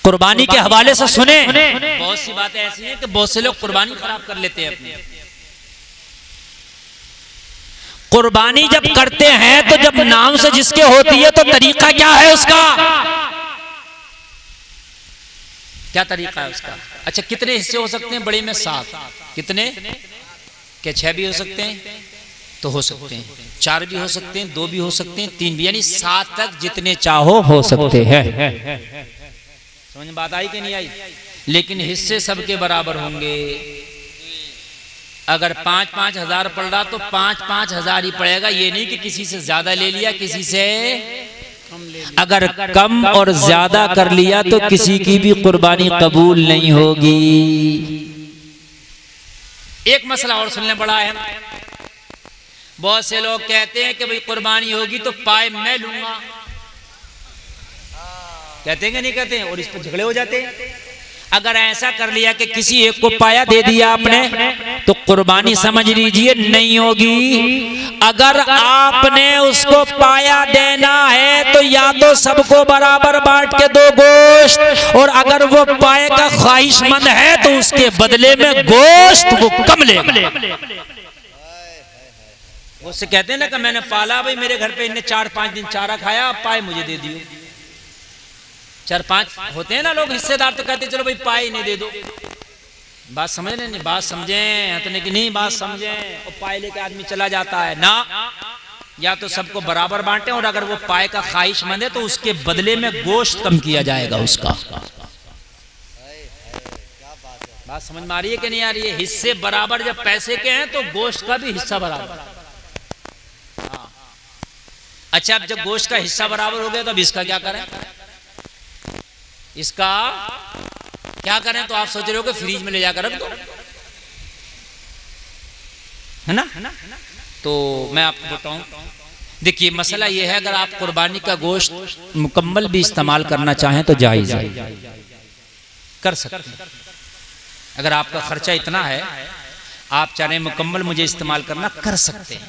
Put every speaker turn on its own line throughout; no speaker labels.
कुर्बानी के हवाले से सुने। बहुत सी बातें ऐसी हैं कि बहुत से लोग कुर्बानी खराब कर लेते हैं अपनी। कुर्बानी जब करते हैं तो जब नाम से जिसके होती है तो तरीका क्या है उसका, क्या तरीका है उसका? अच्छा, कितने हिस्से हो सकते हैं? बड़े में 7, कितने? क्या 6 भी हो सकते हैं? तो हो सकते हैं। 4 भी हो सकते हैं, 2 भी हो सकते हैं, 3 भी, यानी 7 तक जितने चाहो हो सकते हैं। समझ में बात आई कि नहीं आई? लेकिन हिस्से सबके बराबर होंगे। अगर 5-5 हजार पड़ रहा तो 5-5 हजार ही पड़ेगा। ये नहीं कि किसी से ज्यादा ले लिया, किसी से अगर कम और ज्यादा कर लिया तो किसी की भी कुर्बानी कबूल नहीं होगी। एक मसला और सुनने पड़ा है। बहुत से लोग कहते हैं कि भाई कुर्बानी होगी तो पाए मैं लूंगा। कहते हैं कि नहीं कहते हैं? और इस पर झगड़े हो जाते हैं। अगर ऐसा कर लिया कि किसी एक को पाया दे दिया आपने तो कुर्बानी समझ लीजिए नहीं होगी। अगर आपने उसको पाया देना है तो या तो सबको बराबर बांट के दो गोश्त, और अगर वो पाए का ख्वाहिशमंद है तो उसके बदले में गोश्त वो कम ले। उससे कहते हैं ना कि मैंने पाला, भाई मेरे घर पे इन्हें 4-5 दिन चारा खाया, अब पाए मुझे दे दियो। 4-5 होते हैं ना लोग हिस्सेदार, तो कहते चलो भाई पाए नहीं दे दो। बात समझ रहे नहीं? बात समझें हतने की नहीं बात समझें। और पाए लेके आदमी चला जाता है ना, या तो सबको बराबर बांटे, और अगर वो पाए का ख्वाहिशमंद है तो उसके बदले में गोश्त कम किया जाएगा उसका। बात समझ में आ रही है कि नहीं आ रही है? हिस्से बराबर जब पैसे के हैं तो गोश्त का भी हिस्सा बराबर। अच्छा, अब जब गोश्त का हिस्सा बराबर हो गया तो अब इसका क्या करें? इसका क्या करें? तो आप सोच रहे हो कि फ्रीज में ले जाकर रख दो, है ना? तो मैं आपको बताऊं, देखिए मसला यह है, अगर आप कुर्बानी का गोश्त मुकम्मल भी इस्तेमाल करना चाहें तो जायज़ है, कर सकते हैं। अगर आपका खर्चा इतना है, आप चाहे मुकम्मल मुझे इस्तेमाल करना, कर सकते हैं।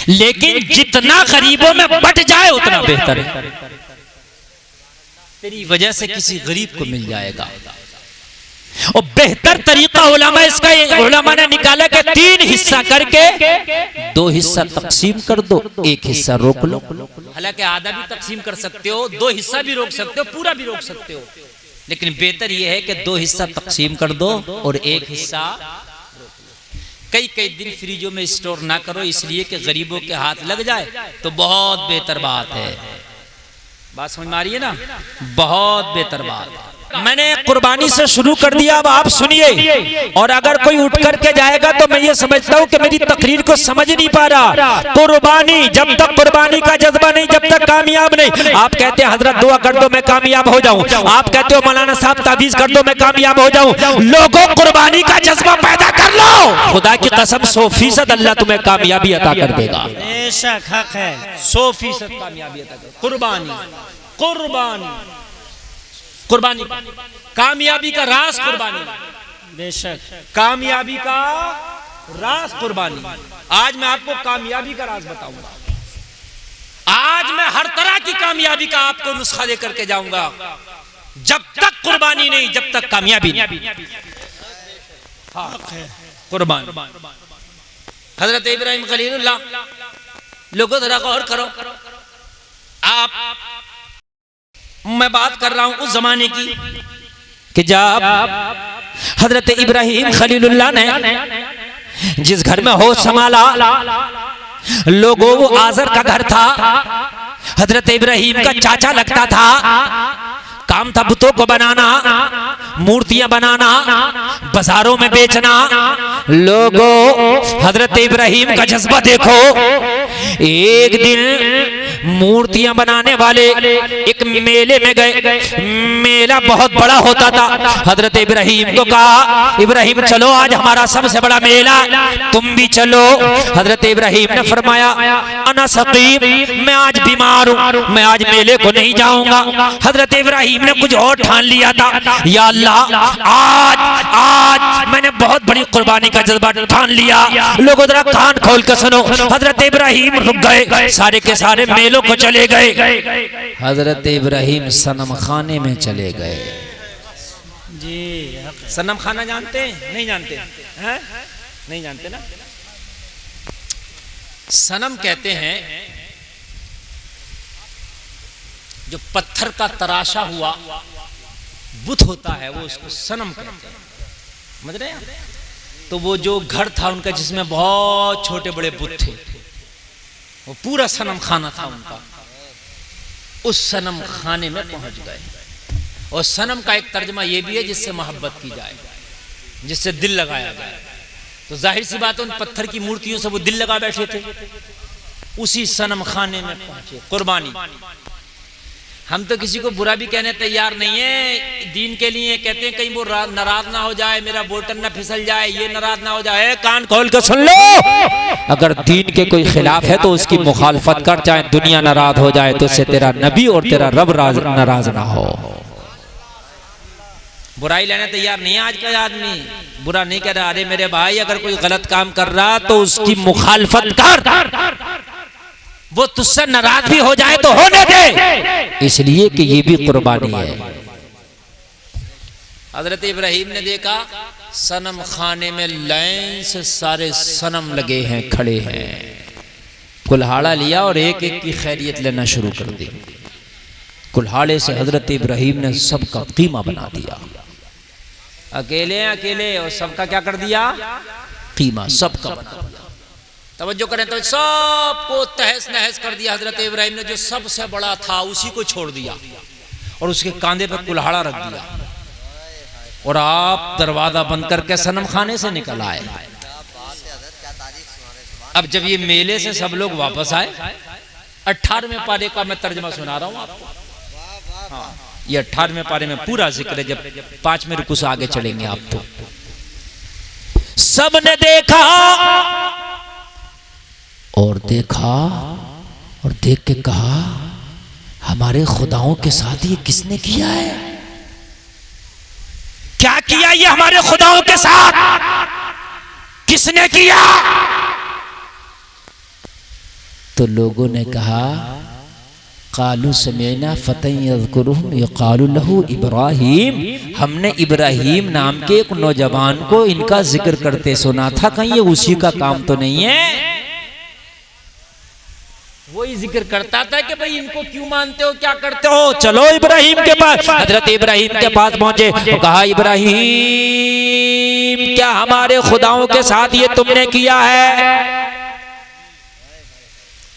लेकिन जितना गरीबों में बट जाए उतना बेहतर है। तेरी वजह से किसी गरीब को मिल जाएगा। और बेहतर तरीका उलमा ने निकाला कि 3 हिस्सा करके 2 हिस्सा तकसीम कर दो, 1 हिस्सा रोक लो। हालांकि आधा भी तकसीम कर सकते हो, 2 हिस्सा भी रोक सकते हो, पूरा भी रोक सकते हो, लेकिन बेहतर यह है कि 2 हिस्सा तकसीम कर दो और 1 हिस्सा कई दिन फ्रीजों में स्टोर ना करो, इसलिए कि गरीबों के हाथ लग जाए तो बहुत बेहतर बात है। बात समझ में आ रही है ना? बहुत बेहतर बात। मैंने कुर्बानी से शुरू कर दिया, अब आप सुनिए। और अगर कोई उठ करके जाएगा तो मैं ये समझता हूँ कि मेरी तकरीर को समझ नहीं पा रहा। कुर्बानी, जब तक कुर्बानी का जज्बा नहीं, जब तक कामयाब नहीं। आप कहते हैं हजरत दुआ कर दो मैं कामयाब हो जाऊं, आप कहते हो मौलाना साहब तावीज़ कर दो मैं कामयाब हो जाऊं। लोगों, कुर्बानी का जज्बा पैदा कर लो, खुदा की कसम 100% अल्लाह तुम्हें कामयाबी अता कर देगा। बेशक हक है, 100% कामयाबी अता कर। कुर्बानी कुर्बानी कामयाबी का राज, कुर्बानी बेशक कामयाबी का राज कुर्बानी। आज मैं आपको कामयाबी का राज बताऊंगा। आज मैं हर तरह की कामयाबी का आपको नुस्खा लेकर के जाऊंगा। जब तक कुर्बानी नहीं, जब तक कामयाबी नहीं। हाँ, कुर्बान। हजरत इब्राहिम खलीलुल्लाह, लोगों जरा गौर करो। आप, मैं बात कर रहा हूं उस जमाने की कि जब हजरत इब्राहिम खलीलुल्लाह ने जिस घर में होश संभाला, लोगों वो आजर का घर था, हजरत इब्राहिम का चाचा लगता था। काम था बुतों को बनाना, मूर्तियां बनाना, बाजारों में बेचना। लोगों, हजरत इब्राहिम का जज्बा देखो। एक दिन मूर्तियां बनाने वाले एक मेले में गए। मेला बहुत बड़ा होता था। हजरत इब्राहिम को कहा, इब्राहिम चलो आज हमारा सबसे बड़ा मेला, तुम भी चलो। हजरत इब्राहिम ने फरमाया, अना सकीम, मैं आज बीमार हूँ, मैं आज मेले को नहीं जाऊंगा। हजरत इब्राहिम ने कुछ और ठान लिया था, या अल्लाह आज मैंने बहुत बड़ी कुर्बानी का जज्बा ठान लिया। लोगों जरा कान खोल कर सुनो। हजरत इब्राहिम रुक गए। सारे के सारे मेले
मेलों को चले गए, हजरत इब्राहिम सनम खाने में चले गए।
जी सनम खाना जानते हैं? नहीं जानते हैं? नहीं जानते ना। सनम कहते हैं जो पत्थर का तराशा हुआ बुत होता है, वो उसको सनम कहते हैं। समझ रहे हैं? तो वो जो घर था उनका जिसमें बहुत छोटे बड़े बुत थे, वो पूरा सनम खाना था उनका। उस सनम खाने में पहुंच गए। और सनम का एक तर्जमा ये भी है जिससे मोहब्बत की जाए, जिससे दिल लगाया जाए। तो जाहिर सी बात है उन पत्थर की मूर्तियों से वो दिल लगा बैठे थे। उसी सनम खाने में पहुंचे। कुर्बानी। हम तो किसी को बुरा भी कहने तैयार नहीं है दीन के लिए। कहते हैं कहीं वो नाराज ना हो जाए, मेरा बोतल ना फिसल जाए, ये नाराज ना हो जाए। कान खोल के सुन लो,
अगर दीन के कोई खिलाफ है तो उसकी मुखालफत कर, चाहे दुनिया नाराज हो जाए तो उससे तेरा नबी और तेरा रब नाराज ना हो।
बुराई लेने तैयार नहीं है आज का आदमी। बुरा नहीं कह रहा, अरे मेरे भाई अगर कोई गलत काम कर रहा तो उसकी मुखालफत कर, वो तुझसे नाराज भी हो जाए तो होने दे,
इसलिए कि ये भी कुर्बानी है।
हजरत इब्राहिम ने देखा सनम खाने में लाइन से सारे सनम लगे हैं, खड़े हैं। कुल्हाड़ा लिया और एक एक की खैरियत लेना शुरू कर दी। कुल्हाड़े से हजरत इब्राहिम ने सबका कीमा बना दिया। अकेले अकेले और सबका क्या कर दिया? कीमा सबका बना दिया। तवज्जो करें तो सबको तहस नहस कर दिया हजरत इब्राहिम ने। जो सबसे बड़ा था उसी को छोड़ दिया और उसके कांधे पर कुल्हाड़ा रख दिया। और आप दरवाजा बंद करके सनम खाने से निकल आए। अब जब ये मेले से सब लोग वापस आए, 18वें पारे का मैं तर्जमा सुना रहा हूं आपको। हाँ, ये 18वें पारे में पूरा जिक्र है। जब 5वें रुकू से आगे चलेंगे आप तो।
सबने देखा और देखा और देख के कहा, हमारे खुदाओं के साथ ये किसने किया है? क्या किया ये हमारे खुदाओं के साथ? किसने किया? तो लोगों ने कहा, कालू समेना फतन यज़कुरुहुम यक़ालु लहू इब्राहिम, हमने इब्राहिम नाम के एक नौजवान को इनका जिक्र करते सुना था, कहीं ये उसी का काम तो नहीं है?
वही जिक्र करता था कि भाई इनको क्यों मानते हो, क्या करते हो?
चलो इब्राहिम के पास। हजरत इब्राहिम के पास पहुंचे तो कहा, इब्राहिम क्या हमारे खुदाओं के साथ ये तुमने किया है?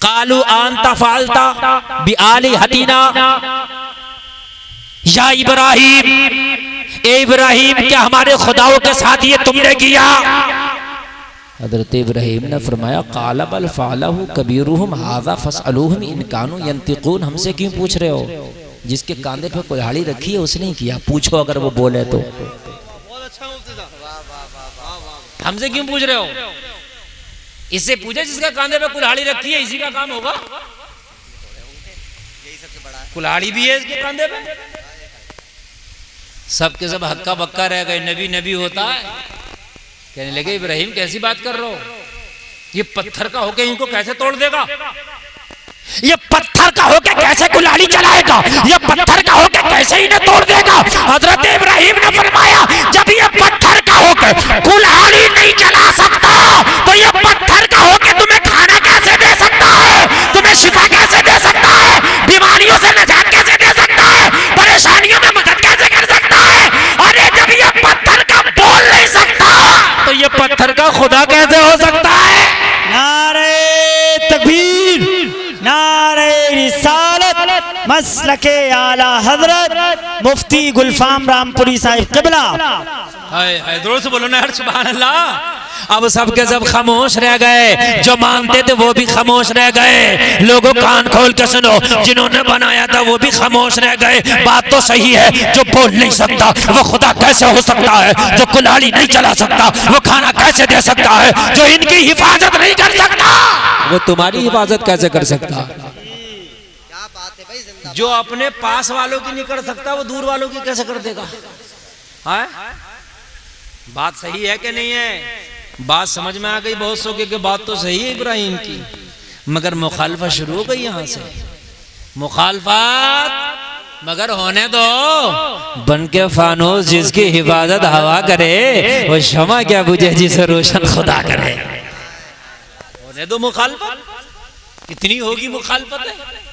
कालू आंता फालता बिआली हतीना या इब्राहिम, ए इब्राहिम क्या हमारे खुदाओं के साथ ये तुमने किया? हजरत इब्राहिम ने फरमाया, काला बल फ़अलहु कबीरुहुम हाज़ा फ़स्अलूहुम इन कानू यंतिकून। हमसे क्यों पूछ रहे हो? जिसके कांधे पे कुल्हाड़ी रखी है उसने ही किया, पूछो अगर वो बोले तो।
हमसे क्यों पूछ रहे हो? इससे पूछे जिसका कांधे पे कुल्हाड़ी रखी है, इसी का काम होगा। कुल्हाड़ी भी है इसके कांधे पे। सबके सब हक्का बक्का रह गए, नबी नबी होता है। कहने लगे, इब्राहिम कैसी बात कर रहे हो? ये पत्थर का होके इनको कैसे तोड़ देगा?
ये पत्थर का होके कैसे कुल्हाड़ी चलाएगा? ये पत्थर का होके कैसे इन्हें तोड़ देगा? हजरत इब्राहिम ने फरमाया, जब ये पत्थर का होके कुल्हाड़ी नहीं चला सकता तो ये पत्थर का होके तुम्हें खाना कैसे दे सकता है? तुम्हें शिफा कैसे दे सकता है? बीमारियों से निजात कैसे दे सकता है? परेशानियों में मदद कैसे कर सकता है? अरे जब ये पत्थर का बोल नहीं सकता तो ये पत्थर का खुदा कैसे हो सकता है?
नारे तकबीर, नारे रिसालत, मसलके आला हजरत मुफ्ती गुलफाम रामपुरी साहिब क़िबला।
हाय हाय, जोर से बोलो ना यार, सुभान अल्लाह।
अब सबके सब खामोश रह गए, जो मानते थे वो भी खामोश रह गए। लोगों कान खोल के सुनो, जिन्होंने बनाया था वो भी खामोश रह गए। बात तो सही है, जो बोल नहीं सकता वो खुदा कैसे हो सकता है? जो कुल्हाड़ी नहीं चला सकता वो खाना कैसे दे सकता है? जो इनकी हिफाजत नहीं कर सकता वो तुम्हारी हिफाजत कैसे कर सकता?
जो अपने पास वालों की नहीं कर सकता वो दूर वालों की कैसे कर देगा? है? बात सही है कि नहीं है? बात समझ में आ गई बहुत सौ के बात तो सही है इब्राहिम की, मगर मुखालफत शुरू हो गई यहां से। मुखालफत मगर होने दो। बन के फानूस जिसकी हिफाजत हवा करे, वो शमा क्या बुझे जिसे रोशन खुदा करे। होने दो मुखालफत, कितनी होगी मुखालफत है।